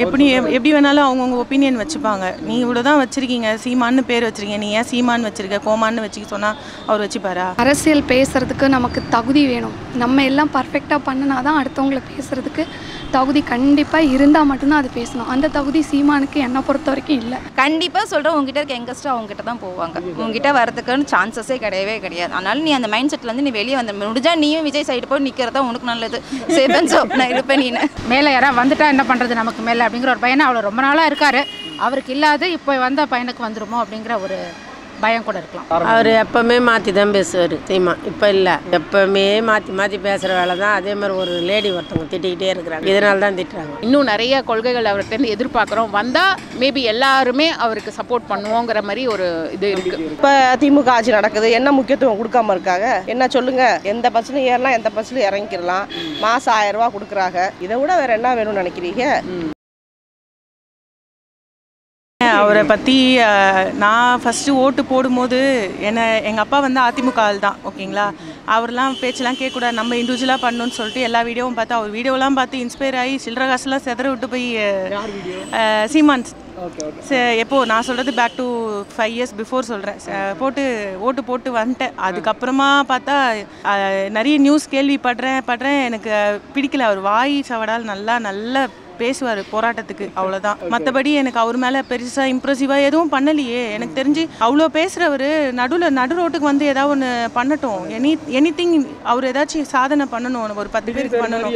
எப்படி வேணாலும் அவங்கவுங்க ஒப்பீனியன் வச்சுப்பாங்க. நீ இவ்வளோதான் வச்சிருக்கீங்க, சீமான்னு பேர் வச்சிருக்கீங்க, நீ ஏன் சீமான்னு வச்சிருக்க, கோமான்னு வச்சுக்க சொன்னால் அவர் வச்சுப்பாரா? அரசியல் பேசுறதுக்கு நமக்கு தகுதி வேணும். நம்ம எல்லாம் பர்ஃபெக்டாக பண்ணினா தான் அடுத்தவங்களை பேசுறதுக்கு தகுதி கண்டிப்பாக இருந்தால் மட்டும்தான் அது பேசணும். அந்த தகுதி சீமானுக்கு என்னை பொறுத்த வரைக்கும் இல்லை. கண்டிப்பாக சொல்கிறேன், உங்ககிட்ட இருக்க யங்கஸ்ட்டு அவங்ககிட்ட தான் போவாங்க. உங்ககிட்ட வரதுக்குன்னு சான்சஸே கிடையவே கிடையாது. அதனால நீ அந்த மைண்ட் செட்லேருந்து நீ வெளியே வந்து முடிஞ்சால் நீயும் விஜய் சைடு போய் நிற்கிறதா உனக்கு நல்லது. சேஃபன் சோப் நான் இருப்பேன். நீ மேலே யாராவது வந்துட்டா என்ன பண்ணுறது நமக்கு மேலே அப்படிங்கிற ஒரு பையனை அவ்வளோ ரொம்ப நாளாக இருக்காரு. அவருக்கு இல்லாத இப்போ வந்த பையனுக்கு வந்துருமோ அப்படிங்கிற ஒரு பயம் கூட இருக்கலாம். அவர் எப்பவுமே மாற்றி தான் பேசுவார் சீமா. இப்போ இல்லை, எப்பவுமே மாற்றி மாற்றி பேசுகிற வேலை தான். அதே மாதிரி ஒரு லேடி ஒருத்தவங்க திட்டிக்கிட்டே இருக்கிறாங்க, இதனால தான் திட்டுறாங்க. இன்னும் நிறைய கொள்கைகள் அவர்கிட்ட எதிர்பார்க்குறோம். வந்தால் மேபி எல்லாருமே அவருக்கு சப்போர்ட் பண்ணுவோங்கிற மாதிரி ஒரு இது இருக்குது. இப்போ திமுக ஆட்சி நடக்குது, என்ன முக்கியத்துவம் கொடுக்காம இருக்காங்க? என்ன சொல்லுங்க, எந்த பஸ்ஸிலும் ஏறலாம், எந்த பஸ்ஸிலும் இறங்கிக்கலாம், மாதம் 1000 ரூபா கொடுக்குறாங்க. இதை விட வேற என்ன வேணும்னு நினைக்கிறீங்க? அவரை பற்றி நான் ஃபஸ்ட்டு ஓட்டு போடும்போது எங்கள் அப்பா வந்து அதிமுக ஆள் தான், ஓகேங்களா? அவர்லாம் பேச்செல்லாம் கேட்கக்கூடாது, நம்ம இண்டிவிஜுவலாக பண்ணணும்னு சொல்லிட்டு எல்லா வீடியோவும் பார்த்து அவர் வீடியோலாம் பார்த்து இன்ஸ்பயர் ஆகி சில்லற காசுலாம் செதற விட்டு போய் சீமான் எப்போது நான் சொல்கிறது பேக் டு 5 இயர்ஸ் பிஃபோர் சொல்கிறேன், ஓட்டு போட்டு வந்துட்டேன். அதுக்கப்புறமா பார்த்தா நிறைய நியூஸ் கேள்விப்படுறேன். எனக்கு பிடிக்கல. அவர் வாய் சவடால் நல்லா பேசுவார் போராட்டத்துக்கு, அவ்வளோதான். மற்றபடி எனக்கு அவர் மேலே பெருசாக இம்ப்ரெசிவாக எதுவும் பண்ணலையே. எனக்கு தெரிஞ்சு அவ்வளோ பேசுகிறவர் நடு ரோட்டுக்கு வந்து ஏதாவது ஒன்று பண்ணட்டும். எனிதிங் அவர் ஏதாச்சும் சாதனை பண்ணணும், ஒரு 10 பேருக்கு பண்ணணும்.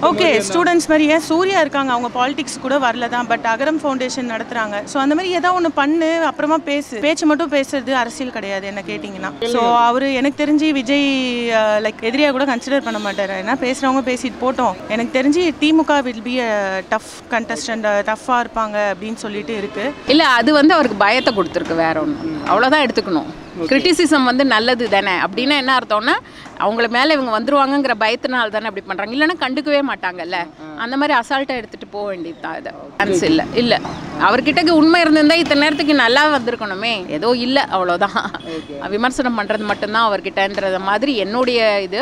ஓகே, ஸ்டூடெண்ட்ஸ் மாதிரி ஏன் சூர்யா இருக்காங்க, அவங்க பாலிடிக்ஸ் கூட வரல தான், பட் அகரம் ஃபவுண்டேஷன் நடத்துகிறாங்க. ஸோ அந்த மாதிரி ஏதாவது ஒன்று பண்ணு, அப்புறமா பேச்சு மட்டும் பேசுறது அரசியல் கிடையாது என்ன கேட்டிங்கன்னா. ஸோ அவர் எனக்கு தெரிஞ்சு விஜய் லைக் எதிரியாக கூட கன்சிடர் பண்ண மாட்டார். ஏன்னா பேசுகிறவங்க பேசிட்டு போட்டோம். எனக்கு தெரிஞ்சு திமுக will be a tough contestant, டஃப்பாக இருப்பாங்க அப்படின்னு சொல்லிட்டு இருக்கு. இல்லை, அது வந்து அவருக்கு பயத்தை கொடுத்துருக்கு, வேற ஒன்று. அவ்வளோதான் எடுத்துக்கணும். கிரிட்டிசிசம் வந்து நல்லது தானே. அப்படின்னா என்ன அர்த்தம்னா அவங்கள மேலே இவங்க வந்துருவாங்கங்கிற பயத்தினால தானே அப்படி பண்ணுறாங்க. இல்லைன்னா கண்டுக்கவே மாட்டாங்கல்ல. அந்த மாதிரி அசால்ட்டாக எடுத்துகிட்டு போக வேண்டியது தான். இது சான்ஸ் இல்லை. அவர்கிட்ட உண்மை இருந்திருந்தால் இத்தனை நேரத்துக்கு நல்லா வந்திருக்கணுமே. ஏதோ இல்லை, அவ்வளோதான். விமர்சனம் பண்ணுறது மட்டும்தான் அவர்கிட்டன்றது மாதிரி என்னுடைய இது.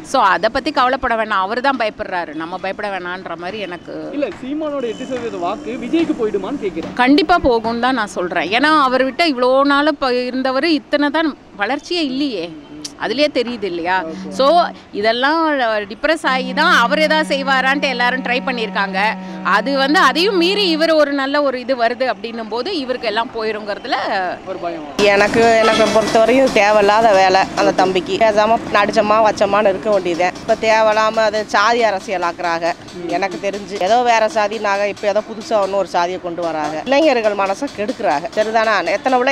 ஸோ அதை பற்றி கவலைப்பட வேணாம், அவர் தான் பயப்படுறாரு, நம்ம பயப்பட வேணான்ற மாதிரி எனக்கு இல்லை. சீமானோட 8% வாக்கு விஜய்க்கு போயிடுமான்னு கேட்குறேன். கண்டிப்பாக போகும் தான் நான் சொல்கிறேன். ஏன்னா அவர் விட்ட இவ்வளோ நாள் இருந்தவர் இத்தனை தான் வளர்ச்சியே இல்லையே, அதுலேயே தெரியுது இல்லையா? ஸோ இதெல்லாம் டிப்ரெஸ் ஆகி தான் அவர் எதாவது செய்வாரான்ட்டு எல்லாரும் ட்ரை பண்ணியிருக்காங்க. அது வந்து அதையும் மீறி இவர் ஒரு நல்ல ஒரு இது வருது அப்படின்னும் போது இவருக்கு எல்லாம் போயிருங்கிறதுல ஒரு பயம். எனக்கு பொறுத்தவரையும் தேவையில்லாத வேலை அந்த தம்பிக்கு. பேசாமல் நடிச்சமா வச்சமான்னு இருக்க வேண்டியது. இப்போ தேவையில்லாமல் அது சாதி அரசியல் ஆக்குறாங்க. எனக்கு தெரிஞ்சு ஏதோ வேற சாதி நாங்கள் இப்போ ஏதோ புதுசாக ஒன்று ஒரு சாதியை கொண்டு வராங்க. இளைஞர்கள் மனசை கெடுக்கிறாங்க. சரிதானா? எத்தனை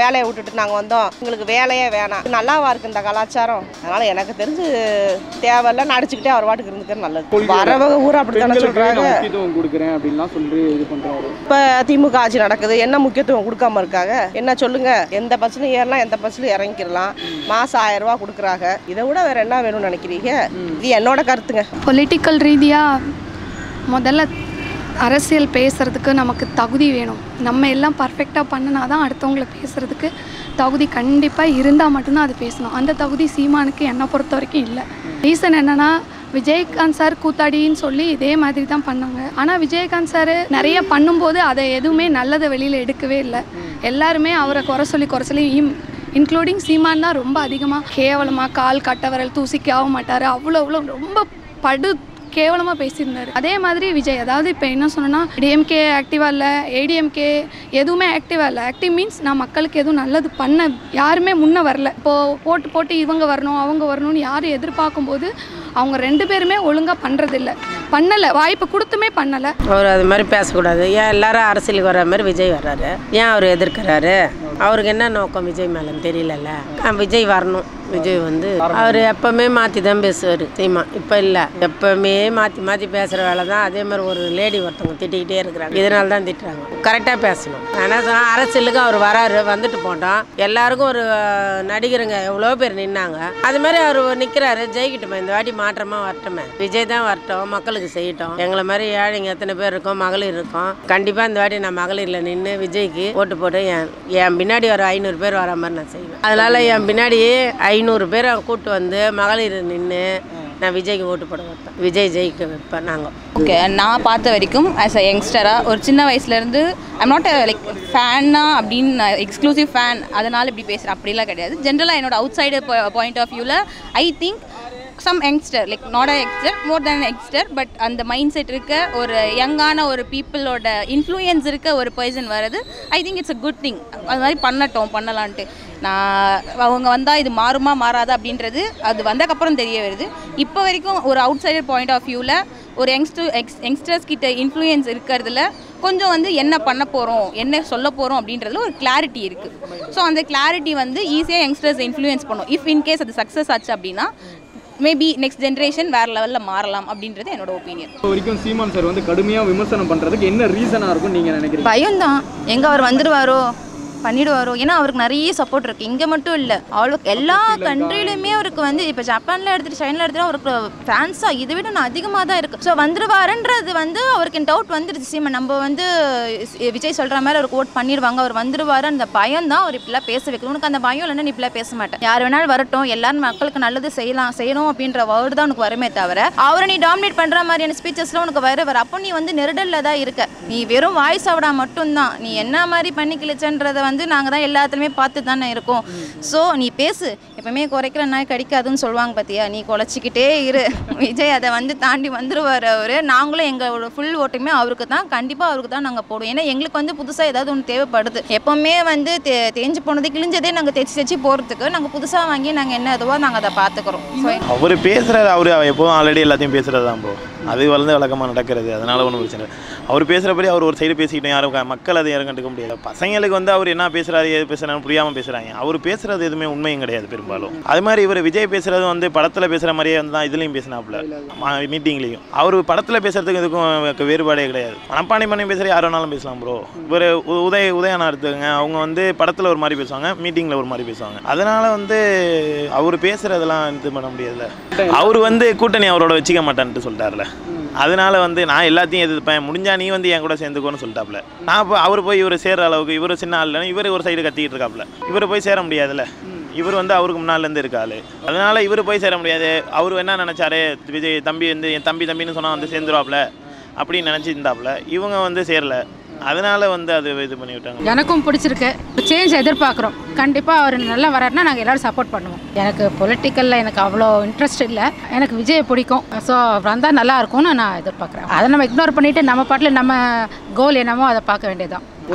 வேலையை விட்டுட்டு நாங்கள் வந்தோம், எங்களுக்கு வேலையே வேணாம், நல்லாவா இருக்கு இந்த கலாச்சாரம். அதனால எனக்கு தெரிஞ்சு தேவையில்ல, நடிச்சுக்கிட்டே அவர் வாட்டுக்கு இருந்துக்கிறது நல்லது. வரவங்க ஊர் அப்படித்தானே சொல்றாங்க. இப்ப திமுக ஆட்சி நடக்குது, என்ன முக்கியத்துவம் கொடுக்காம இருக்காங்க? என்ன சொல்லுங்க, எந்த பஸ்ஸிலும் ஏறலாம், எந்த பஸ்ஸிலும் இறங்கிக்கலாம், மாசம் 1000 ரூபா கொடுக்குறாங்க. இதை விட வேற என்ன வேணும்னு நினைக்கிறீங்க? இது என்னோட கருத்துங்க. பொலிட்டிக்கல் ரீதியாக முதல்ல அரசியல் பேசுறதுக்கு நமக்கு தகுதி வேணும். நம்ம எல்லாம் பர்ஃபெக்டாக பண்ணினா தான் அடுத்தவங்களை பேசுறதுக்கு தகுதி கண்டிப்பாக இருந்தால் மட்டும்தான் அது பேசணும். அந்த தகுதி சீமானுக்கு என்னை பொறுத்த வரைக்கும் இல்லை. ரீசன் என்னென்னா, விஜயகாந்த் சார் கூத்தாடின்னு சொல்லி இதே மாதிரி தான் பண்ணாங்க. ஆனால் விஜயகாந்த் சார் நிறைய பண்ணும்போது அதை எதுவுமே நல்லதை வெளியில் எடுக்கவே இல்லை. எல்லாருமே அவரை குறை சொல்லி இன்க்ளூடிங் சீமான் தான் ரொம்ப அதிகமாக கேவலமாக கால் கட்டவரல் தூசிக்காக மாட்டார், அவ்வளோ ரொம்ப கேவலமாக பேசியிருந்தார். அதே மாதிரி விஜய், அதாவது இப்போ என்ன சொன்னோன்னா, டிஎம்கே ஆக்டிவாக இல்லை, ஏடிஎம்கே எதுவுமே ஆக்டிவாக இல்லை. ஆக்டிவ் மீன்ஸ் நான் மக்களுக்கு எதுவும் நல்லது பண்ண யாருமே முன்னே வரல. இப்போது போட்டு இவங்க வரணும் அவங்க வரணும்னு யாரும் எதிர்பார்க்கும்போது அவங்க 2 பேருமே ஒழுங்காக பண்ணலை, வாய்ப்பு கொடுத்துமே பண்ணலை. அவர் அது மாதிரி பேசக்கூடாது. ஏன் எல்லாரும் அரசியலுக்கு வர்ற மாதிரி விஜய் வர்றாரு, ஏன் அவர் எதிர்க்கிறாரு? அவருக்கு என்ன நோக்கம் விஜய் மேலேன்னு தெரியலல்ல. விஜய் வரணும். விஜய் வந்து அவர் எப்பவுமே மாற்றி தான் பேசுவார் சீமா. இப்போ இல்லை, எப்பவுமே மாற்றி பேசுகிற வேலை தான். அதே மாதிரி ஒரு லேடி ஒருத்தவங்க திட்டிக்கிட்டே இருக்கிறாங்க, இதனால தான் திட்டுறாங்க. கரெக்டாக பேசணும். என்ன சொன்னால், அரசியலுக்கு அவர் வராரு, வந்துட்டு போட்டோம். எல்லாருக்கும் ஒரு நடிகருங்க எவ்வளோ பேர் நின்னாங்க, அது மாதிரி அவர் நிற்கிறாரு. ஜெயிக்கிட்டுமே, இந்த வாட்டி மாற்றமாக வரட்டுமே, விஜய் தான் வரட்டும், மக்களுக்கு செய்யட்டும். எங்களை மாதிரி ஏழைங்க எத்தனை பேர் இருக்கோம், மகளிர் இருக்கோம். கண்டிப்பாக இந்த வாட்டி நான் மகளிரில் நின்று விஜய்க்கு ஓட்டு போட்டு என் பின்னாடி ஒரு 500 பேர் வர மாதிரி நான் செய்வேன். அதனால் என் பின்னாடி 500 பேரை கூப்பிட்டு வந்து மகளிர் நின்று நான் விஜய்க்கு ஓட்டு போட வைப்பேன், விஜய் ஜெயிக்க வைப்பேன் நாங்கள். ஓகே, நான் பார்த்த வரைக்கும் ஆஸ் அ யங்ஸ்டராக ஒரு சின்ன வயசுலேருந்து ஐம் நாட் லைக் ஃபேன்னா அப்படின்னு எக்ஸ்க்ளூசிவ் ஃபேன் அதனால் இப்படி பேசுகிறேன் அப்படிலாம் கிடையாது. ஜென்ரலாக என்னோட அவுட் சைடு பாயிண்ட் ஆஃப் வியூவில் I think some youngster like not a youngster more than youngster but அந்த மைண்ட் செட் இருக்க ஒரு யங்கான ஒரு பீப்புளோட இன்ஃப்ளூயன்ஸ் இருக்க ஒரு பர்சன் வர்றது I think it's a good thing. அது மாதிரி பண்ணலான்ட்டு நான் அவங்க வந்தால் இது மாறுமா மாறாதா அப்படின்றது அது வந்ததுக்கப்புறம் தெரிய வருது. இப்போ வரைக்கும் ஒரு அவுட் சைடர் பாயிண்ட் ஆஃப் வியூவில் ஒரு யங்ஸ்டர்ஸ் கிட்ட இன்ஃப்ளூயன்ஸ் இருக்கிறதுல கொஞ்சம் வந்து என்ன பண்ண போகிறோம் என்ன சொல்ல போகிறோம் அப்படின்றதுல ஒரு கிளாரிட்டி இருக்குது. ஸோ அந்த கிளாரிட்டி வந்து ஈஸியாக யங்ஸ்டர்ஸ் இன்ஃப்ளூயன்ஸ் பண்ணும். இஃப் இன்கேஸ் அது சக்ஸஸ் ஆச்சு அப்படின்னா மேபி நெக்ஸ்ட் ஜென்ரேஷன் வேறு லெவலில் மாறலாம் அப்படின்றது என்னோட ஒப்பீனியன். இப்போ வரைக்கும் சீமான் சார் வந்து கடுமையாக விமர்சனம் பண்ணுறதுக்கு என்ன ரீசனாக இருக்கும் நீங்கள் நினைக்கிறீங்க? பயம்தான், எங்கே அவர் வந்துடுவாரோ பண்ணிடுவாரோ. ஏன்னா அவருக்கு நிறைய சப்போர்ட் இருக்குது, இங்கே மட்டும் இல்லை அவளுக்கு எல்லா கண்ட்ரிலையுமே அவருக்கு வந்து இப்போ ஜப்பானில் எடுத்துகிட்டு சைனாவில் எடுத்துகிட்டு அவருக்கு ஃபேன்ஸாக இதை விட நான் அதிகமாக தான் இருக்குது. ஸோ வந்துடுவாருன்றது வந்து அவருக்கு டவுட் வந்துடுச்சு. சீமா நம்ம வந்து விஜய் சொல்கிற மாதிரி அவருக்கு ஓட் பண்ணிடுவாங்க, அவர் வந்துடுவார் அந்த பயம் தான் அவர் இப்படிலாம் பேச வைக்கணும். உனக்கு அந்த பயம் இல்லைன்னா நீ இப்படிலாம் பேச மாட்டேன். யார் வேணாலும் வரட்டும், எல்லாரும் மக்களுக்கு நல்லது செய்யணும் அப்படின்ற வேர்டு தான் உனக்கு வருமே தவிர அவரை நீ டாமினேட் பண்ணுற மாதிரியான ஸ்பீச்சஸ்லாம் உனக்கு வர அப்போ நீ வந்து நெருடலில் தான் இருக்க. நீ வெறும் வாய்ஸ் ஆவிடா மட்டும்தான், நீ என்ன மாதிரி பண்ணி கிழிச்சன்றதை வந்து நாங்கள் தான் எல்லாத்துலேயுமே பார்த்து தானே இருக்கோம். ஸோ நீ பேசு, எப்பவுமே குறைக்கிற நாய் கடிக்காதுன்னு சொல்லுவாங்க பார்த்தியா, நீ குலைச்சிக்கிட்டே இரு. விஜய் அதை வந்து தாண்டி வந்துடுவார் அவர். நாங்களும் எங்களோட ஃபுல் ஓட்டுமே அவருக்கு தான், கண்டிப்பாக அவருக்கு தான் நாங்கள் போடுவோம். ஏன்னா எங்களுக்கு வந்து புதுசாக ஏதாவது ஒன்று தேவைப்படுது. எப்போவுமே வந்து தேஞ்சு போனது கிழிஞ்சதே நாங்கள் தைச்சி போகிறதுக்கு நாங்கள் புதுசாக வாங்கி நாங்கள் என்ன எதுவோ நாங்கள் அதை பார்த்துக்குறோம். அவர் பேசுகிறது அவர் எப்போதும் ஆல்ரெடி எல்லாத்தையும் பேசுகிறது தான் ப்ரோ, அது வளர்ந்து வழக்கமாக நடக்கிறது, அதனால் ஒன்றும் பிரச்சனை இல்லை. அவர் பேசுகிறபடி அவர் ஒரு சைடு பேசிக்கிட்டோம், யாரும் மக்கள் அதை யாரும் கண்டுக்க முடியாது. பசங்களுக்கு வந்து அவர் என்ன பேசுகிறாரு எது பேசுகிறான்னு புரியாமல் பேசுகிறாங்க. அவர் பேசுகிறது எதுவுமே உண்மையும் கிடையாது பெரும்பாலும். அது மாதிரி இவர் விஜய் பேசுகிறது வந்து படத்தில் பேசுகிற மாதிரியே வந்து தான் இதுலேயும் பேசினாப்புல மீட்டிங்லேயும். அவர் படத்தில் பேசுகிறதுக்கு இதுக்கும் வேறுபாடே கிடையாது. மனப்பாணி பண்ணி பேசுகிற யார் வேணாலும் பேசலாம் ப்ரோ. இவர் உதயனா எடுத்துக்கங்க, அவங்க வந்து படத்தில் ஒரு மாதிரி பேசுவாங்க, மீட்டிங்கில் ஒரு மாதிரி பேசுவாங்க. அதனால் வந்து அவர் பேசுகிறதெல்லாம் இது பண்ண முடியாதுல்ல. அவர் வந்து கூட்டணி அவரோட வச்சுக்க மாட்டான்ட்டு சொல்லிட்டார்ல, அதனால வந்து நான் எல்லாத்தையும் எதிர்ப்பேன், முடிஞ்சா நீ வந்து என் கூட சேர்ந்துக்கோன்னு சொல்லிட்டாப்புல. நான் இப்போ அவர் போய் இவர் சேர்ற அளவுக்கு இவர் சின்ன ஆள் இல்லைன்னு இவர் ஒரு சைடு கத்திக்கிட்டு இருக்காப்புல. இவர் போய் சேர முடியாதுல்ல, இவர் வந்து அவருக்கு முன்னாலேருந்து இருக்காள். அதனால இவர் போய் சேர முடியாது. அவர் என்ன நினச்சாரு, விஜய் தம்பி வந்து என் தம்பின்னு சொன்னால் வந்து சேர்ந்துருவாப்புல அப்படின்னு நினச்சிருந்தாப்புல. இவங்க வந்து சேரலை, அதனால வந்து அது இது பண்ணி விட்டாங்க. எனக்கும் பிடிச்சிருக்கு, சேஞ்ச் எதிர்பார்க்குறோம். கண்டிப்பாக அவர் நல்லா வராருன்னா நாங்கள் எல்லோரும் சப்போர்ட் பண்ணுவோம். எனக்கு பொலிட்டிக்கலில் எனக்கு அவ்வளோ இன்ட்ரெஸ்ட் இல்லை, எனக்கு விஜயை பிடிக்கும். ஸோ வந்தால் நல்லா இருக்கும்னு நான் எதிர்பார்க்குறேன். அதை நம்ம இக்னோர் பண்ணிவிட்டு நம்ம பாட்டில் நம்ம கோல் என்னமோ அதை பார்க்க வேண்டியதுதான்.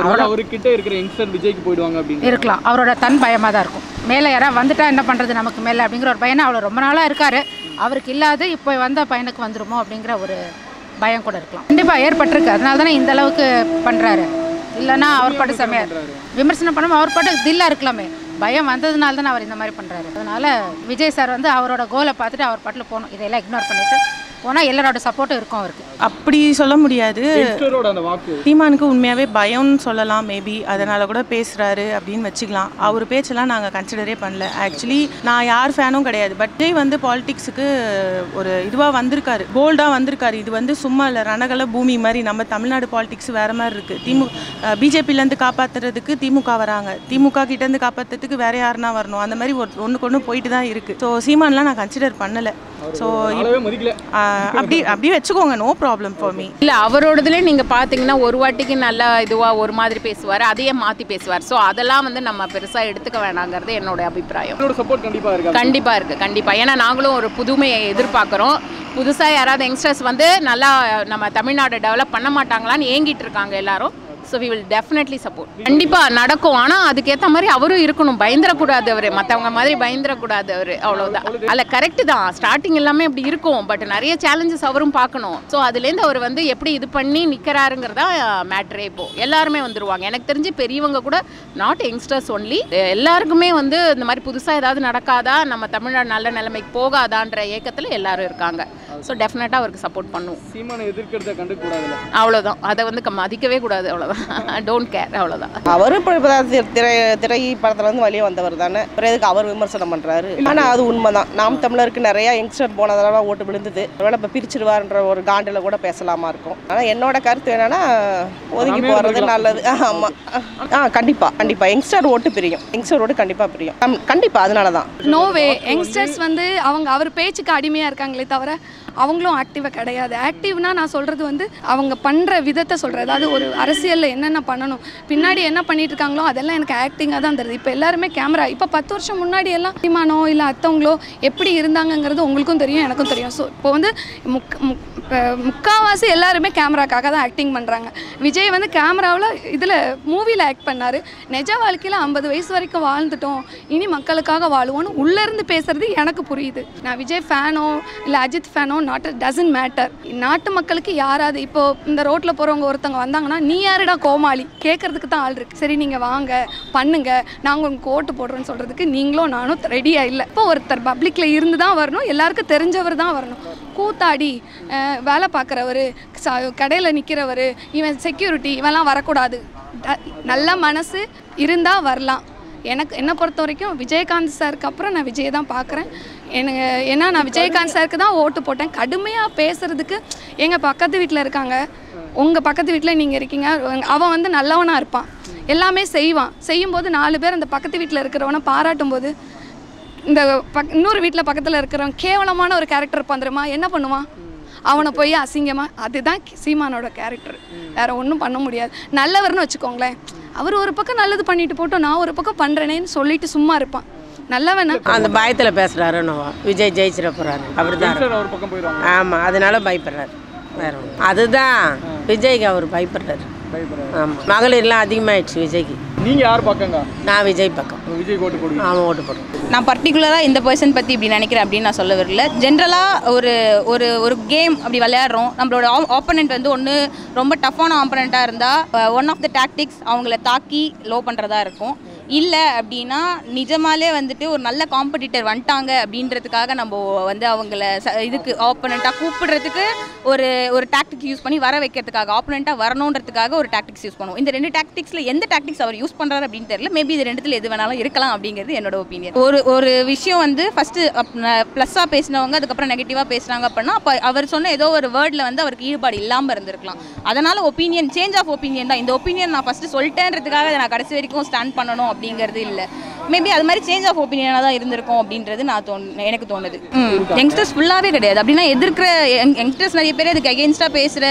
அவர்கிட்ட இருக்கிற யங்ஸ்டர் விஜய்க்கு போயிடுவாங்க அப்படின்னு இருக்கலாம், அவரோட தன் பயமாக தான் இருக்கும். மேலே யாராவது வந்துட்டா என்ன பண்ணுறது நமக்கு மேலே அப்படிங்கிற ஒரு பையனை அவ்வளோ ரொம்ப நாளாக இருக்கார். அவருக்கு இல்லாத இப்போ வந்த பையனுக்கு வந்துடுமோ அப்படிங்கிற ஒரு பயம் கூட இருக்கலாம். கண்டிப்பாக ஏற்பட்டிருக்கு, அதனால தானே இந்த அளவுக்கு பண்ணுறாரு. இல்லைன்னா அவர் பாட்டு செம்மையாக விமர்சனம் பண்ணாமல் அவர் பாட்டு தில்லாக இருக்கலாமே. பயம் வந்ததுனால தானே அவர் இந்த மாதிரி பண்ணுறாரு. அதனால் விஜய் சார் வந்து அவரோட கோலை பார்த்துட்டு அவர் பாட்டில் போகணும். இதையெல்லாம் இக்னோர் பண்ணிவிட்டு போனால் எல்லாரோட சப்போர்ட்டும் இருக்கும் அவருக்கு. அப்படி சொல்ல முடியாது. சீமானுக்கு உண்மையாகவே பயம்னு சொல்லலாம் மேபி, அதனால் கூட பேசுகிறாரு அப்படின்னு வச்சுக்கலாம். அவர் பேச்செல்லாம் நாங்கள் கன்சிடரே பண்ணல. ஆக்சுவலி நான் யார் ஃபேனும் கிடையாது. பட் விஜய் வந்து பாலிடிக்ஸுக்கு ஒரு இதுவாக வந்திருக்காரு, போல்டாக வந்திருக்காரு. இது வந்து சும்மா இல்லை, ரணகல பூமி மாதிரி. நம்ம தமிழ்நாடு பாலிடிக்ஸ் வேறு மாதிரி இருக்குது. பிஜேபியிலேருந்து காப்பாற்றுறதுக்கு திமுக வராங்க, திமுக கிட்டேருந்து காப்பாற்றுறதுக்கு வேறு யாருன்னா வரணும். அந்த மாதிரி ஒன்றுக்கு ஒன்று போயிட்டு தான் இருக்குது. ஸோ சீமான்லாம் நான் கன்சிடர் பண்ணலை. ஸோ அப்படி வச்சுக்கோங்க, நோ ப்ராப்ளம் ஃபார் மீ. இல்லை, அவரோடதுலேயே நீங்கள் பார்த்தீங்கன்னா ஒரு வாட்டிக்கு நல்லா இதுவாக ஒரு மாதிரி பேசுவார், அதையே மாற்றி பேசுவார். ஸோ அதெல்லாம் வந்து நம்ம பெருசாக எடுத்துக்க வேணாங்கிறது என்னோட அபிப்பிராயம். கண்டிப்பாக இருக்குது, கண்டிப்பாக. ஏன்னா நாங்களும் ஒரு புதுமையை எதிர்பார்க்குறோம். புதுசாக யாராவது யங்ஸ்டர்ஸ் வந்து நல்லா நம்ம தமிழ்நாடு டெவலப் பண்ண மாட்டாங்களான்னு ஏங்கிட்டு இருக்காங்க எல்லாரும். So we will definitely support. கண்டிப்பாக நடக்கும். ஆனால் அதுக்கேற்ற மாதிரி அவரும் இருக்கணும், பயந்துடக்கூடாது. அவர் மற்றவங்க மாதிரி பயந்துடக்கூடாது அவர், அவ்வளோதான். அதில் கரெக்டு தான், ஸ்டார்டிங் எல்லாமே அப்படி இருக்கும். பட் நிறைய சேலஞ்சஸ் அவரும் பார்க்கணும். ஸோ அதுலேருந்து அவர் வந்து எப்படி இது பண்ணி நிற்கிறாருங்கிறதா மேட்ரே. இப்போது எல்லாருமே வந்துடுவாங்க. எனக்கு தெரிஞ்சு பெரியவங்க கூட, நாட் யங்ஸ்டர்ஸ் ஒன்லி, எல்லாருக்குமே வந்து இந்த மாதிரி புதுசாக ஏதாவது நடக்காதா, நம்ம தமிழ்நாடு நல்ல நிலைமைக்கு போகாதான்ற ஏக்கத்தில் எல்லாரும் இருக்காங்க. ஸோ டெஃபினட்டாக அவருக்கு சப்போர்ட் பண்ணுவோம். சீமானை எதிர்க்கிறத கண்டுக்க கூடாதுல்ல, அவ்வளோதான். அதை வந்து மதிக்கவே கூடாது, அவ்வளோதான். டோன்ட் கேர், அவ்வளோதான். அவர் இப்போ திரை படத்துலேருந்து வெளியே வந்தவர் தானே, அப்புறம் எதுக்கு அவர் விமர்சனம் பண்ணுறாரு? ஆனால் அது உண்மைதான். நாம் தமிழருக்கு நிறையா யங்ஸ்டர் போனதெல்லாம் ஓட்டு விழுந்தது. ஒருவேளை இப்போ பிரிச்சிருவார்ன்ற ஒரு காண்டில் கூட பேசலாமா இருக்கும். ஆனால் என்னோட கருத்து என்னன்னா ஒதுங்கி போகிறது நல்லது. ஆமாம், கண்டிப்பாக யங்ஸ்டர் ஓட்டு பிரியும். யங்ஸ்டர் ஓட்டு கண்டிப்பாக பிரியும், கண்டிப்பாக. அதனால தான் நோவே யங்ஸ்டர்ஸ் வந்து அவர் பேச்சுக்கு அடிமையாக இருக்காங்களே தவிர அவங்களும் ஆக்டிவாக கிடையாது. ஆக்டிவ்னா நான் சொல்கிறது வந்து அவங்க பண்ணுற விதத்தை சொல்கிறேன். அதாவது ஒரு அரசியலில் என்னென்ன பண்ணணும், பின்னாடி என்ன பண்ணிட்டு இருக்காங்களோ அதெல்லாம் எனக்கு ஆக்டிங்காக தான் தருது. இப்போ எல்லாருமே கேமரா, இப்போ 10 வருஷம் முன்னாடி எல்லாம் சீமானோ இல்லை அத்தவங்களோ எப்படி இருந்தாங்கங்கிறது உங்களுக்கும் தெரியும், எனக்கும் தெரியும். ஸோ இப்போ வந்து முக்கால்வாசி எல்லாருமே கேமராக்காக தான் ஆக்டிங் பண்ணுறாங்க. விஜய் வந்து கேமராவில் இதில் மூவியில் ஆக்ட் பண்ணார். நிஜ வாழ்க்கையில் 50 வயசு வரைக்கும் வாழ்ந்துட்டோம், இனி மக்களுக்காக வாழுவோன்னு உள்ளேருந்து பேசுகிறது எனக்கு புரியுது. நான் விஜய் ஃபேனோ இல்லை அஜித் ஃபேனோ டசன்ட் மேட்டர். நாட்டு மக்களுக்கு யாராவது இப்போது இந்த ரோட்டில் போகிறவங்க ஒருத்தவங்க வந்தாங்கன்னா நீ யாருடா கோமாளி கேட்குறதுக்கு தான் ஆள் இருக்குது. சரி நீங்கள் வாங்க பண்ணுங்க, நாங்கள் உங்களுக்கு ஓட்டு போடுறோன்னு சொல்கிறதுக்கு நீங்களும் நானும் ரெடியாக இல்லை. இப்போ ஒருத்தர் பப்ளிக்கில் இருந்து தான் வரணும், எல்லாருக்கும் தெரிஞ்சவர் தான் வரணும். கூத்தாடி வேலை பார்க்குறவர், கடையில் நிற்கிறவர், இவன் செக்யூரிட்டி, இவெல்லாம் வரக்கூடாது. நல்ல மனசு இருந்தால் வரலாம். என்னை பொறுத்த வரைக்கும் விஜயகாந்த் சாருக்கு அப்புறம் நான் விஜயை தான் பார்க்குறேன். ஏன்னா நான் விஜயகாந்த் சாருக்கு தான் ஓட்டு போட்டேன். கடுமையாக பேசுகிறதுக்கு எங்கள் பக்கத்து வீட்டில் இருக்காங்க, உங்கள் பக்கத்து வீட்டில் நீங்கள் இருக்கீங்க. அவன் வந்து நல்லவனாக இருப்பான், எல்லாமே செய்வான். செய்யும்போது 4 பேர் அந்த பக்கத்து வீட்டில் இருக்கிறவனை பாராட்டும் போது இந்த இன்னொரு வீட்டில் பக்கத்தில் இருக்கிறவன் கேவலமான ஒரு கேரக்டர் பண்ணுறமா என்ன பண்ணுவான்? அவனை போய் அசிங்கமாக, அதுதான் சீமானோட கேரக்டர். வேறு ஒன்றும் பண்ண முடியாது. நல்லவர்னு வச்சுக்கோங்களேன், அவர் ஒரு பக்கம் நல்லது பண்ணிட்டு போட்டோம், நான் ஒரு பக்கம் பண்ணுறேனேன்னு சொல்லிட்டு சும்மா இருப்பான். நல்லவனா அந்த பயத்தில் பேசுகிறாருன்னு விஜய் ஜெயிச்சிட போகிறாரு, அப்படிதான். ஒரு பக்கம் போயிடுவாங்க. ஆமாம், அதனால பயப்படுறாரு. வேற ஒன்று அதுதான் விஜய்க்கு அவர் பயப்படுறாரு. ஆமாம், மகளிர்லாம் அதிகமாகிடுச்சு விஜய்க்கு. நீங்கள் யார் பக்கங்க? நான் விஜய் பக்கம். விஜய் ஓட்டு போடுவேன். ஆமாம், ஓட்டு போடுவேன். நான் பர்டிகுலராக இந்த பர்சன் பற்றி இப்படி நினைக்கிறேன் அப்படின்னு நான் சொல்ல வரல. ஜென்ரலாக ஒரு கேம் அப்படி விளையாடுறோம், நம்மளோட ஆப்போனண்ட் வந்து ஒன்று ரொம்ப டஃப்பான ஆப்போனண்ட்டாக இருந்தால் ஒன் ஆஃப் த டாக்டிக்ஸ் அவங்கள தாக்கி லோ பண்ணுறதா இருக்கும். இல்லை அப்படின்னா நிஜமாலே வந்துட்டு ஒரு நல்ல காம்படிட்டர் வந்துட்டாங்க அப்படின்றதுக்காக நம்ம வந்து அவங்கள இதுக்கு ஆப்போனண்ட்டாக கூப்பிடுறதுக்கு ஒரு டாக்டிக்ஸ் யூஸ் பண்ணி வர வைக்கிறதுக்காக, ஆப்போனண்ட்டாக வரணுன்றதுக்காக ஒரு டாக்டிக்ஸ் யூஸ் பண்ணுவோம். இந்த 2 டாக்டிக்ஸில் எந்த டாக்டிக்ஸ் அவர் யூஸ் பண்ணுறாரு அப்படின்னு தெரியல. மேபி இது 2த்துல எது வேணாலும் இருக்கலாம் அப்படிங்கிறது என்னோட ஒப்பீனியன். ஒரு விஷயம் வந்து ஃபஸ்ட்டு ப்ளஸ்ஸாக பேசினவங்க அதுக்கப்புறம் நெகட்டிவாக பேசுகிறாங்க அப்படின்னா அப்போ அவர் சொன்ன ஏதோ ஒரு வேர்டில் வந்து அவருக்கு ஈடுபாடு இல்லாமல் இருந்திருக்கலாம். அதனால் ஒப்பீனியன் சேஞ்ச் ஆஃப் ஒப்பீனியன் தான். இந்த ஒப்பீனியன் நான் ஃபஸ்ட்டு சொல்லிட்டேன்றதுக்காக அதை நான் கடைசி வரைக்கும் ஸ்டாண்ட் பண்ணணும் அப்படிங்கிறது இல்லை. மேபி அது மாதிரி சேஞ்ச் ஆஃப் ஒப்பீனியனாக தான் இருந்திருக்கும் அப்படின்றது எனக்கு தோணுது. யங்ஸ்டர்ஸ் ஃபுல்லாகவே கிடையாது. அப்படின்னா எதிர்க்கிற யங்ஸ்டர்ஸ் நிறைய பேர் அதுக்கு அகெயின்ஸ்டாக பேசுகிற,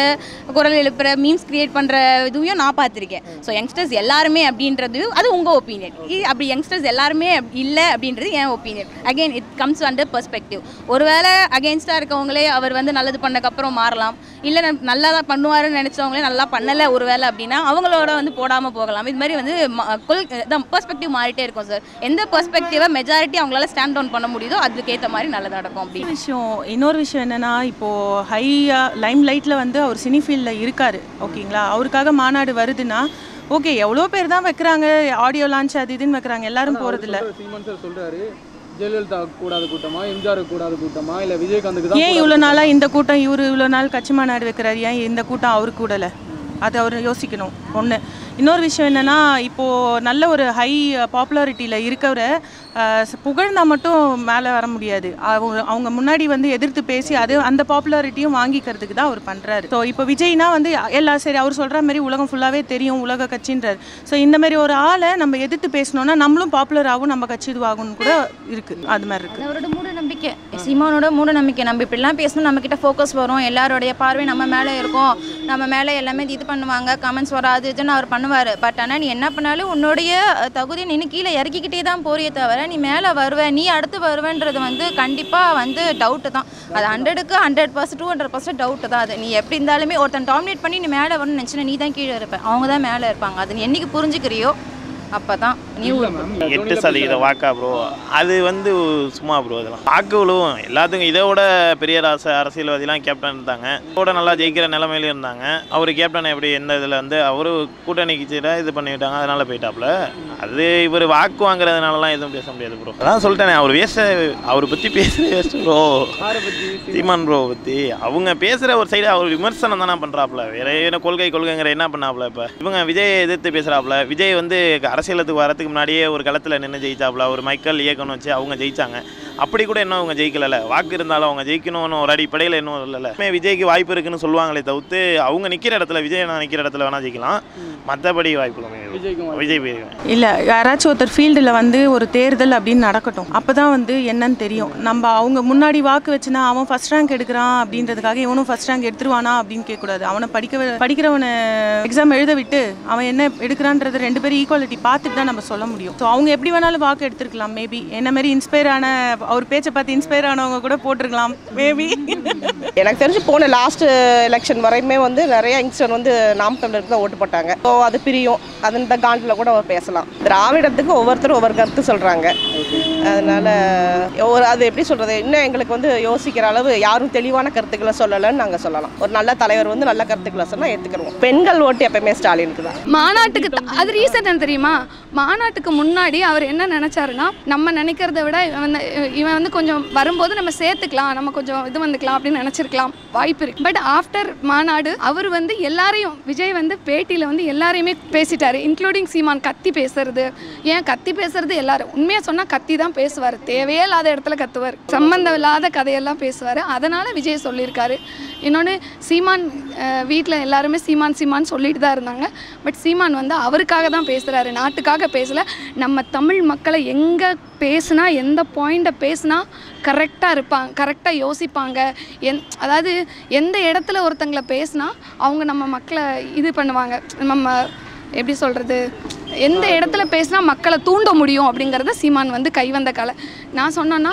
குரல் எழுப்புற, மீம்ஸ் கிரியேட் பண்ணுற இதுவும் நான் பார்த்துருக்கேன். ஸோ யங்ஸ்டர்ஸ் எல்லாருமே அப்படின்றது அது உங்கள் ஒப்பீனியன். அப்படி யங்ஸ்டர்ஸ் எல்லாருமே இல்லை அப்படின்றது என் opinion. Again it comes under perspective. ஒருவேளை அகெயின்ஸ்டாக இருக்கவங்களே அவர் வந்து நல்லது பண்ணக்கப்புறம் மாறலாம், இல்லை நல்லா தான் பண்ணுவாருன்னு நினச்சவங்களே நல்லா பண்ணலை ஒரு வேலை அப்படின்னா அவங்களோட வந்து போடாமல் போகலாம். இது மாதிரி வந்து பெர்ஸ்பெக்டிவ் மாறிட்டே இருக்கும் சார். எந்த பெர்ஸ்பெக்டிவை மெஜாரிட்டி அவங்களால ஸ்டாண்ட் டவுன் பண்ண முடியுதோ அதுக்கேற்ற மாதிரி நல்லதாக நடக்கும். அப்படி இன்னொரு விஷயம் என்னென்னா, இப்போது ஹையாக லைம் லைட்டில் வந்து அவர் சினி ஃபீல்டில் இருக்கார், ஓகேங்களா. அவருக்காக மாநாடு வருதுன்னா ஓகே, எவ்வளோ பேர் தான் வைக்கிறாங்க, ஆடியோ லான்ச் அது இதுன்னு வைக்கிறாங்க, எல்லாரும் போகிறதில்ல. சீமான் சார் சொல்கிறாரு ஜெயலலிதா கூடாத கூட்டமா, எம்ஜிஆர் கூடாத கூட்டமா, இல்லை விஜயகாந்துக்கு தான் ஏன் இவ்வளோ நாளாக இந்த கூட்டம் இவ்வளோ நாள் கட்சி மாநாடு வைக்கிறாரு, ஏன் இந்த கூட்டம் அவருக்கு கூடலை? அது அவர் யோசிக்கணும். ஒன்று. இன்னொரு விஷயம் என்னென்னா, இப்போது நல்ல ஒரு ஹை பாப்புலாரிட்டியில் இருக்கவரை புகழ்ந்தா மட்டும் மேலே வர முடியாது. அவங்க முன்னாடி வந்து எதிர்த்து பேசி அந்த பாப்புலாரிட்டியும் வாங்கிக்கிறதுக்கு தான் அவர் பண்ணுறாரு. ஸோ இப்போ விஜய்னா வந்து சரி அவர் சொல்கிற மாதிரி உலகம் ஃபுல்லாகவே தெரியும், உலக கட்சின்றார். ஸோ இந்த மாதிரி ஒரு ஆளை நம்ம எதிர்த்து பேசணுன்னா நம்மளும் பாப்புலர் ஆகும், நம்ம கட்சி இதுவாகும்னு கூட இருக்குது. அது மாதிரி இருக்குது. அவரோட மூட நம்பிக்கை, சீமானோட மூட நம்பிக்கை. நம்ம இப்படிலாம் பேசணும், நம்மக்கிட்ட ஃபோக்கஸ் வரும், எல்லாரோடைய பார்வை நம்ம மேலே இருக்கும், நம்ம மேலே எல்லாமே இது பண்ணுவாங்க, கமெண்ட்ஸ் வராது இதுன்னு அவர் பண்ணுவார். பட் ஆனால் நீ என்ன பண்ணாலும் உன்னுடைய தகுதி நின்று கீழே இறக்கிக்கிட்டே தான் போறியே தவிர நீ மேலே வருவேன், நீ அடுத்து வருவேன்றது வந்து கண்டிப்பாக வந்து டவுட்டு தான். அது 100க்கு 100%, 200% டவுட்டு தான். அது நீ எப்படி இருந்தாலுமே ஒருத்தன் டாமினேட் பண்ணி நீ மேலே வரணும்னு நினச்சினா நீ தான் கீழே இருப்பேன், அவங்க தான் மேலே இருப்பாங்க. அது நீ என்றைக்கு புரிஞ்சுக்கிறியோ அப்போ தான் நீ 8% வாக்கா ப்ரோ, அது வந்து சும்மா ப்ரோ. இதெல்லாம் வாக்கு விழுவும் எல்லாத்துக்கும். இதோட பெரிய அரசியல்வாதிலாம் கேப்டன் இருந்தாங்க, இதோட நல்லா ஜெயிக்கிற நிலைமையில இருந்தாங்க. அவர் கேப்டன் எப்படி எந்த இதில் வந்து அவரு கூட்டணிக்கு இது பண்ணிவிட்டாங்க, அதனால போயிட்டாப்புல. அது இவர் வாக்கு வாங்குறதுனாலலாம் எதுவும் பேச முடியாது ப்ரோ. அதான் சொல்லிட்டேனே, அவர் அவரை பற்றி பேசுகிற வேஸ்ட் ப்ரோ. சீமான் ப்ரோ பற்றி அவங்க பேசுகிற ஒரு சைடு அவர் விமர்சனம் தானே பண்ணுறாப்புல, வேற என்ன கொள்கைங்கிற என்ன பண்ணாப்புல. இப்போ இவங்க விஜயை எதிர்த்து பேசுகிறாப்புல. விஜய் வந்து அரசியலுக்கு வரதுக்கு முன்னாடியே ஒரு களத்தில் நின்று ஜெயிச்சாப்புல. ஒரு மைக்கேல் இயக்கணும் வச்சு அவங்க ஜெயிச்சாங்க. அப்படி கூட இன்னும் அவங்க ஜெயிக்கல. வாக்கு இருந்தாலும் அவங்க ஜெயிக்கணும்னு ஒரு அடிப்படையில் இன்னும் இல்லைல்ல. விஜய்க்கு வாய்ப்பு இருக்குன்னு சொல்லுவாங்களே தவிர்த்து அவங்க நிற்கிற இடத்துல விஜய் நான் நிற்கிற இடத்துல வேணால் ஜெயிக்கலாம், மற்றபடி வாய்ப்பு விஜய் இல்லை. யாராச்சும் ஒருத்தர் ஃபீல்டில் வந்து ஒரு தேர்தல் அப்படின்னு நடக்கட்டும், அப்போ தான் வந்து என்னன்னு தெரியும். நம்ம அவங்க முன்னாடி வாக்கு வச்சுனா அவன் ஃபஸ்ட் ரேங்க் எடுக்கிறான் அப்படின்றதுக்காக இவனும் ஃபஸ்ட் ரேங்க் எடுத்துருவானா அப்படின்னு கேட்கக்கூடாது. அவனை படிக்கிறவனை எக்ஸாம் எழுத விட்டு அவன் என்ன எடுக்கிறான்றது 2 பேரும் ஈக்குவாலிட்டி பார்த்துட்டு தான் நம்ம சொல்ல முடியும். ஸோ அவங்க எப்படி வேணாலும் வாக்கு எடுத்துருக்கலாம். மேபி என்ன மாதிரி இன்ஸ்பயர் ஆன அவர் பேச்சை பார்த்து இன்ஸ்பயர் ஆனவங்க கூட போட்டிருக்கலாம் மேபி. எனக்கு தெரிஞ்சு போன லாஸ்ட் எலெக்ஷன் வரையுமே வந்து நிறைய யங்ஸ்டர் வந்து நாம் தமிழருக்கு தான் ஓட்டு போட்டாங்க. ஸோ அது பிரியும், அது இந்த காண்டில் கூட அவர் பேசலாம். திராவிடத்துக்கு ஒவ்வொருத்தரும் ஒவ்வொரு கருத்து சொல்கிறாங்க. அதனால அது எப்படி சொல்கிறது, இன்னும் எங்களுக்கு வந்து யோசிக்கிற அளவு யாரும் தெளிவான கருத்துக்களை சொல்லலைன்னு நாங்கள் சொல்லலாம். ஒரு நல்ல தலைவர் வந்து நல்ல கருத்துக்களை சொன்னால் ஏற்றுக்கிறோம். பெண்கள் ஓட்டு எப்பயுமே ஸ்டாலினுக்கு தான். மாநாட்டுக்கு அது ரீசன் என்ன தெரியுமா? மாநாட்டுக்கு முன்னாடி அவர் என்ன நினைச்சாருன்னா, நம்ம நினைக்கிறத விட இவன் வந்து கொஞ்சம் வரும்போது நம்ம சேர்த்துக்கலாம், நம்ம கொஞ்சம் இது வந்துக்கலாம் அப்படின்னு நினச்சிருக்கலாம், வாய்ப்பு இருக்கு. பட் ஆஃப்டர் மாநாடு அவர் வந்து எல்லாரையும், விஜய் வந்து பேட்டியில் வந்து எல்லாரையுமே பேசிட்டாரு, இன்க்ளூடிங் சீமான். கத்தி பேசுறது, ஏன் கத்தி பேசுறது, எல்லாரும் உண்மையாக சொன்னால் கத்தி தான் பேசுவார், தேவையே இல்லாத இடத்துல கத்துவார், சம்பந்தம் இல்லாத கதையெல்லாம் பேசுவார். அதனால் விஜய் சொல்லியிருக்காரு. இன்னொன்று சீமான் வீட்டில் எல்லாருமே சீமான் சொல்லிட்டு தான் இருந்தாங்க. பட் சீமான் வந்து அவருக்காக தான் பேசுகிறாரு, நாட்டுக்காக பேசலை. நம்ம தமிழ் மக்களை எங்கே பேசுனா, எந்த பாயிண்ட்டை பேசுனா கரெக்டாக இருப்பாங்க, கரெக்டாக யோசிப்பாங்க, அதாவது எந்த இடத்துல ஒருத்தங்களை பேசுனா அவங்க நம்ம மக்களை இது பண்ணுவாங்க, நம்ம எப்படி சொல்கிறது, எந்த இடத்துல பேசினா மக்களை தூண்ட முடியும் அப்படிங்கிறத சீமான் வந்து கைவந்த கலை. நான் சொன்னேன்னா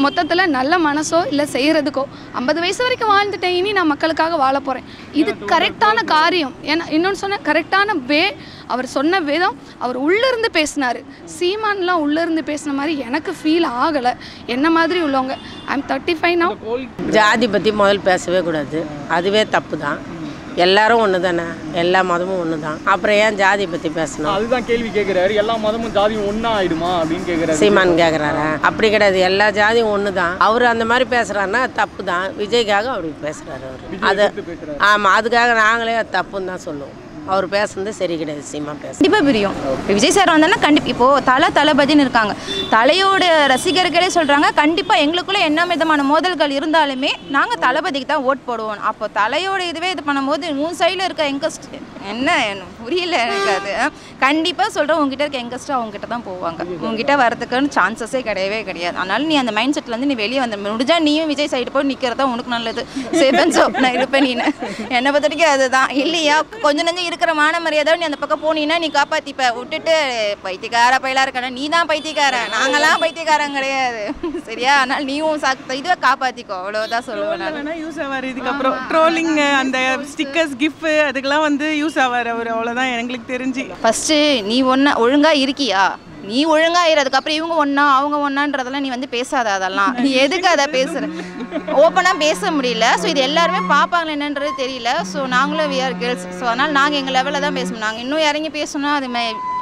மொத்தத்தில் நல்ல மனசோ இல்லை செய்கிறதுக்கோ 50 வயசு வரைக்கும் வாழ்ந்துட்டேன், இனி நான் மக்களுக்காக வாழ போகிறேன், இது கரெக்டான காரியம். ஏன்னா இன்னொன்று சொன்ன கரெக்டான அவர் சொன்ன விதம், அவர் உள்ளிருந்து பேசினார். சீமான்லாம் உள்ளிருந்து பேசின மாதிரி எனக்கு ஃபீல் ஆகலை. என்ன மாதிரி உள்ளவங்க, ஐம் 35 now. ஜாதி பற்றி முதல் பேசவே கூடாது, அதுவே தப்பு தான். எல்லாரும் ஒன்று தானே, எல்லா மதமும் ஒன்று தான், அப்புறம் ஏன் ஜாதி பற்றி பேசணும்? அதுதான் கேள்வி கேட்குறாரு. எல்லா மதமும் ஜாதியும் ஒன்றா ஆயிடுமா அப்படின்னு கேட்குறாரு. சீமான் கேட்குறாரு. அப்படி கிடையாது, எல்லா ஜாதியும் ஒன்று தான். அவர் அந்த மாதிரி பேசுகிறாருன்னா தப்பு தான். விஜய்க்காக அப்படி பேசுகிறாரு அவர். அது ஆமாம், அதுக்காக நாங்களே தப்புன்னு தான் சொல்லுவோம். அவர் பேசுனது சரி கிடையாது. சீமா பேச கண்டிப்பாக பிரியும். இப்போ விஜய் சார் வந்தாங்கன்னா கண்டிப்பாக இப்போது தளபதினு இருக்காங்க, தலையோட ரசிகர்களே சொல்கிறாங்க கண்டிப்பாக எங்களுக்குள்ளே என்ன விதமான மோதல்கள் இருந்தாலுமே நாங்கள் தளபதிக்கு தான் ஓட் போடுவோம். அப்போ தலையோட இதுவே இது பண்ணும்போது உன் சைடில் இருக்க எங்கஸ்ட் என்ன புரியல எனக்கு. அது கண்டிப்பாக சொல்கிறேன், உங்ககிட்ட இருக்க எங்கஸ்ட்டு அவங்ககிட்ட தான் போவாங்க, உங்ககிட்ட வரதுக்குன்னு சான்சஸே கிடையவே கிடையாது. அதனால நீ அந்த மைண்ட் செட்லேருந்து நீ வெளியே வந்து முடிஞ்சா நீயும் விஜய் சைடு போய் நிற்கிறதா உனக்கு நல்லது. சேஃபன் சோப் நான் இருப்பேன். நீ என்னை பொறுத்த வரைக்கும் அதுதான். இல்லையா கொஞ்சம் நஞ்சம் இருக்கிற மான மரியாதை நீ அந்த பக்கம் போனீங்கன்னா நீ காப்பாற்றிப்ப. விட்டுட்டு பைத்தியக்கார பயிலாக இருக்கணும், நீ தான் பைத்தியக்காரன், நாங்களாம் பைத்தியக்காரன் கிடையாது சரியா? அதனால் நீயும் இதுவை காப்பாற்றிக்கோ, அவ்வளோதான் சொல்லுவேன். யூஸ் ஆவார் இதுக்கப்புறம் ட்ரோலிங், அந்த ஸ்டிக்கர்ஸ், கிஃப்ட் அதுக்கெல்லாம் வந்து யூஸ் ஆவார் அவர். அவ்வளோதான் எங்களுக்கு தெரிஞ்சு. ஃபஸ்ட்டு நீ ஒழுங்காக இருக்கியா, நீ ஒழுங்காகிறதுக்கப்புறம் இவங்க ஒன்றா அவங்க ஒன்றான்றதெல்லாம் நீ வந்து பேசாத. அதெல்லாம் நீ எதுக்கு அதை பேசுகிற? ஓப்பனாக பேச முடியல. ஸோ இது எல்லாருமே பார்ப்பாங்களே என்னன்றது தெரியல. ஸோ நாங்களும் வி ஆர் கேர்ள்ஸ். ஸோ அதனால் நாங்கள் எங்கள் லெவலில் தான் பேசணும். நாங்கள் இன்னும் இறங்கி பேசணும், அது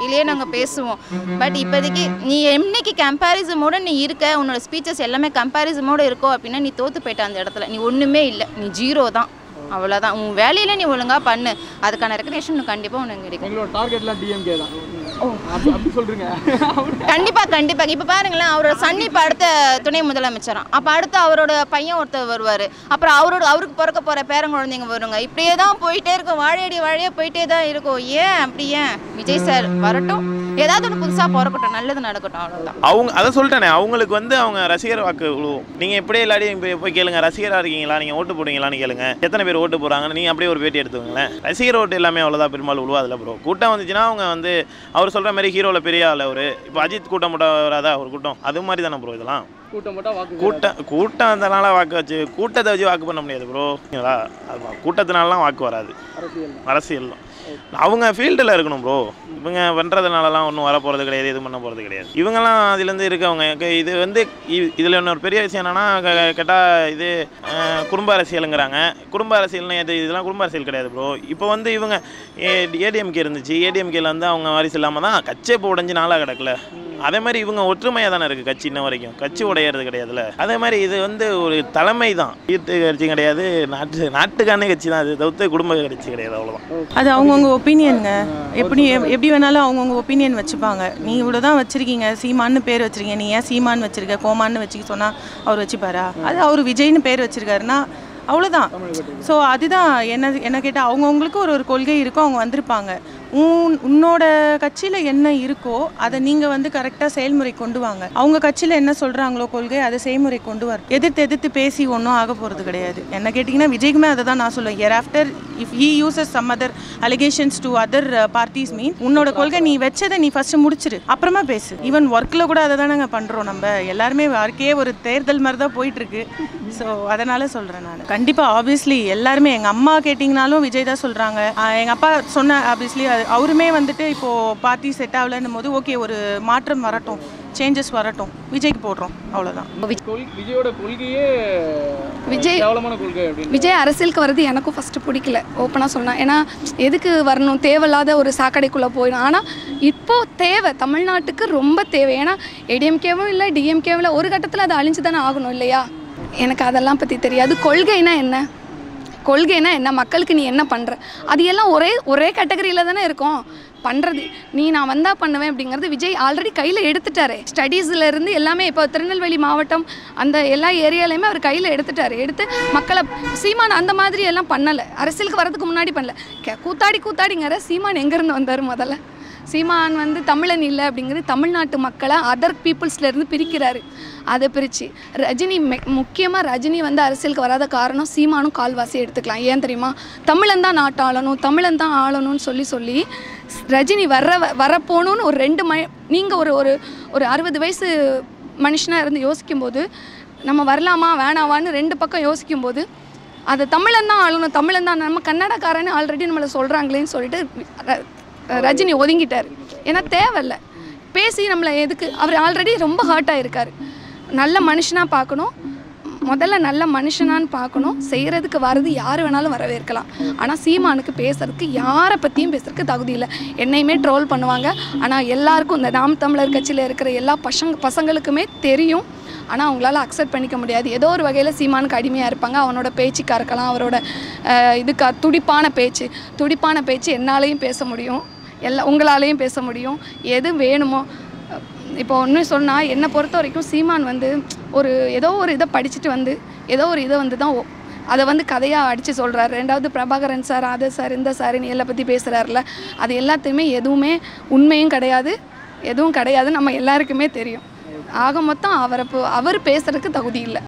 இல்லையே நாங்கள் பேசுவோம். பட் இப்போதைக்கு நீ என்னைக்கு கம்பேரிசமோடு நீ இருக்க, உன்னோட ஸ்பீச்சஸ் எல்லாமே கம்பேரிசமோடு இருக்கோ அப்படின்னா நீ தோற்று போயிட்ட. அந்த இடத்துல நீ ஒன்றுமே இல்லை, நீ 0 தான், அவ்வளோதான். உன் வேலையில் நீ ஒழுங்காக பண்ணு, அதுக்கான ரெக்கக்னேஷன் கண்டிப்பாக உனக்கு கிடைக்கும். எங்களோட டார்கெட்லாம் டிஎம்கே தான். அப்படி சொல்கிறீங்க? கண்டிப்பாக. இப்போ பாருங்களேன், அவரோட சன் இப்போ அடுத்த துணை முதலமைச்சராம். அப்போ அடுத்து அவரோட பையன் ஒருத்தர் வருவார். அப்புறம் அவருக்கு பிறக்க போகிற பேரங்குழந்தைங்க வருங்க. இப்படியே தான் போயிட்டே இருக்கும், வாழையாக போயிட்டே தான் இருக்கும். ஏன் அப்படி? ஏன் விஜய் சார் வரட்டும், ஏதாவது ஒன்று புதுசாக பிறக்கட்டும், நல்லது நடக்கட்டும், அவ்வளோதான். அவங்க அதை சொல்லிட்டேனே, அவங்களுக்கு வந்து அவங்க ரசிகர் வாக்கு விழுவும். நீங்கள் எப்படியே எல்லாரையும் போய் கேளுங்க, ரசிகராக இருக்கீங்களா, நீங்கள் ஓட்டு போடுவீங்களான்னு கேளுங்க, எத்தனை பேர் ஓட்டு போகிறாங்கன்னு நீங்கள் அப்படியே ஒரு பேட்டி எடுத்துக்கோங்களேன். ரசிகர் ஓட்டு எல்லாமே அவ்வளோதான் பெரும்பாலும் விழுவாதில்ல ப்ரோ. கூட்டம் வந்துச்சுன்னா அவங்க வந்து அவர் சொல்கிற மாதிரி ஹீரோவில் பெரிய ஆள் அவர். இப்போ அஜித் கூட்டம் மட்டும் வராதா ஒரு கூட்டம், அது மாதிரி தானே ப்ரோ இதெல்லாம். கூட்டம் அதனால வாக்கு வச்சு கூட்டத்தை வச்சு வாக்கு பண்ண முடியாது ப்ரோ. கூட்டத்தினாலாம் வாக்கு வராது, அரசியல் தான். அவங்க ஃபீல்டில் இருக்கணும் ப்ரோ. இவங்க பண்ணுறதுனாலலாம் ஒன்றும் வர போகிறது கிடையாது, எதுவும் பண்ண போகிறது கிடையாது. இவங்கெல்லாம் அதுலேருந்து இருக்கவங்க. இது வந்து இதில் இன்னொரு பெரிய விஷயம் என்னென்னா கேட்டால் இது குடும்ப அரசியலுங்கிறாங்க. குடும்ப அரசியல்னு இதெல்லாம் குடும்ப அரசியல் கிடையாது ப்ரோ. இப்போ வந்து இவங்க ஏடிஎம்கே இருந்துச்சு, ஏடிஎம்கேல வந்து அவங்க வாரிசு இல்லாமல் தான் கட்சியே இப்போ உடஞ்சி நாளாக கிடக்கல. அதே மாதிரி இவங்க ஒற்றுமையாக தானே இருக்குது கட்சி, இன்ன வரைக்கும் கட்சி உடையிறது கிடையாதுல்ல. அதே மாதிரி இது வந்து ஒரு தலைமை தான், வீட்டு கட்சி கிடையாது, நாட்டுக்கான கட்சி தான். அது தவிர்த்து குடும்ப கட்சி கிடையாது, அவ்வளோதான். அது அவங்கவுங்க ஒப்பீனியனுங்க. எப்படி வேணாலும் அவங்கவுங்க ஒப்பீனியன் வச்சுப்பாங்க. நீ இவ்வளோ தான் வச்சுருக்கீங்க, சீமான்னு பேர் வச்சுருக்கீங்க, நீ ஏன் சீமான்னு வச்சுருக்க, கோமான்னு வச்சுக்க சொன்னால் அவர் வச்சுப்பாரா? அது அவர் விஜய்னு பேர் வச்சுருக்காருன்னா அவ்வளோதான். ஸோ அதுதான் என்ன கேட்டால் அவங்கவுங்களுக்கு ஒரு கொள்கை இருக்கும், அவங்க வந்திருப்பாங்க. உன்னோட கட்சியில் என்ன இருக்கோ அதை நீங்கள் வந்து கரெக்டாக செயல்முறை கொண்டு வாங்க. அவங்க கட்சியில் என்ன சொல்கிறாங்களோ கொள்கை அதை செயல்முறை கொண்டு வர. எதிர்த்து பேசி ஒன்றும் ஆக போகிறது கிடையாது. என்ன கேட்டிங்கன்னா விஜய்க்குமே அதை தான் நான் சொல்லுவேன். Year after if he uses some other allegations to other parties mean உன்னோட கொள்கை நீ வச்சதை நீ ஃபஸ்ட்டு முடிச்சிரு, அப்புறமா பேசு. ஈவன் ஒர்க்கில் கூட அதை தான் நாங்கள் பண்ணுறோம். நம்ம எல்லாருமே ஒர்க்கே ஒரு தேர்தல் மாதிரி தான் போயிட்டுருக்கு. ஸோ அதனால் சொல்கிறேன் நான். கண்டிப்பாக ஆப்வியஸ்லி எல்லாருமே எங்கள் அம்மா கேட்டிங்கனாலும் விஜய் தான் சொல்கிறாங்க. எங்கள் அப்பா சொன்ன ஆப்வியஸ்லி அவருமே வந்துட்டு இப்போது பார்ட்டி செட் ஆகலன்னும் போது ஓகே ஒரு மாற்றம் வரட்டும், சேஞ்சஸ் வரட்டும், விஜய்க்கு போடுறோம், அவ்வளோதான். விஜயோட கொள்கையே கேவலமான கொள்கை. விஜய் அரசியலுக்கு வர்றது எனக்கும் ஃபஸ்ட்டு பிடிக்கல, ஓப்பனாக சொன்னேன். ஏன்னா எதுக்கு வரணும், தேவையில்லாத ஒரு சாக்கடைக்குள்ளே போயிடும். ஆனால் இப்போது தேவை, தமிழ்நாட்டுக்கு ரொம்ப தேவை. ஏன்னா ஏடிஎம்கேவும் இல்லை டிஎம்கேவும் இல்லை, ஒரு கட்டத்தில் அது அழிஞ்சு தானே ஆகணும் இல்லையா? எனக்கு அதெல்லாம் பற்றி தெரியாது. கொள்கைனா என்ன, மக்களுக்கு நீ என்ன பண்ணுற, அது எல்லாம் ஒரே கேட்டகரியில் தானே இருக்கும் பண்ணுறது. நான் வந்தால் பண்ணுவேன் அப்படிங்கிறது விஜய் ஆல்ரெடி கையில் எடுத்துட்டாரு. ஸ்டடீஸ்லேருந்து எல்லாமே இப்போ திருநெல்வேலி மாவட்டம் அந்த எல்லா ஏரியாலையுமே அவர் கையில் எடுத்து மக்களை சீமான் அந்த மாதிரி எல்லாம் பண்ணலை. அரசியலுக்கு வரதுக்கு முன்னாடி பண்ணல. கூத்தாடிங்கிற சீமான் எங்கேருந்து வந்தார்? முதல்ல சீமான் வந்து தமிழன் இல்லை அப்படிங்கிறது தமிழ்நாட்டு மக்களை அதர் பீப்புள்ஸ்லேருந்து பிரிக்கிறாரு. அதை பிரித்து ரஜினி முக்கியமாக ரஜினி வந்து அரசியலுக்கு வராத காரணம் சீமானும் கால்வாசி எடுத்துக்கலாம். ஏன் தெரியுமா? தமிழன் தான் நாட்டு ஆளணும், தமிழன் தான் ஆளணும்னு சொல்லி ரஜினி வரப்போகணுன்னு ஒரு 2 நீங்கள் ஒரு 60 வயசு மனுஷனாக இருந்து யோசிக்கும்போது நம்ம வரலாமா வேணாவான்னு 2 பக்கம் யோசிக்கும்போது அதை தமிழன் தான் ஆளணும், தமிழன் தான் நம்ம கன்னடக்காரன்னு ஆல்ரெடி நம்மளை சொல்கிறாங்களேன்னு சொல்லிட்டு ரஜினி ஒதுங்கிட்டார். ஏன்னா தேவையில்லை பேசி நம்மளை எதுக்கு. அவர் ஆல்ரெடி ரொம்ப ஹர்ட் ஆகிருக்காரு. நல்ல மனுஷனாக பார்க்கணும், முதல்ல நல்ல மனுஷனான்னு பார்க்கணும். செய்கிறதுக்கு வர்றது யார் வேணாலும் வரவேற்கலாம். ஆனால் சீமானுக்கு பேசுறதுக்கு யாரை பற்றியும் பேசுறதுக்கு தகுதி இல்லை. என்னையுமே ட்ரோல் பண்ணுவாங்க. ஆனால் எல்லாருக்கும் இந்த நாம் தமிழர் கட்சியில் இருக்கிற எல்லா பசங்களுக்குமே தெரியும். ஆனால் அவங்களால அக்செப்ட் பண்ணிக்க முடியாது. ஏதோ ஒரு வகையில் சீமானுக்கு அடிமையாக இருப்பாங்க. அவனோட பேச்சுக்காக இருக்கலாம், அவரோட துடிப்பான பேச்சு என்னாலையும் பேச முடியும், உங்களாலேயும் பேச முடியும். எது வேணுமோ. இப்போ ஒன்று சொன்னால் என்னை பொறுத்த வரைக்கும் சீமான் வந்து ஏதோ ஒரு இதை படிச்சுட்டு வந்து ஏதோ ஒரு இதை வந்து தான் அதை வந்து கதையாக அடித்து சொல்கிறாரு. 2வது பிரபாகரன் சார், அது சார், இந்த சாருன்னு எல்லாம் பற்றி பேசுகிறாருல, அது எல்லாத்தையுமே எதுவுமே உண்மையும் கிடையாது, எதுவும் கிடையாது, நம்ம எல்லாருக்குமே தெரியும். ஆக மொத்தம் அவர் பேசுகிறதுக்கு தகுதி இல்லை.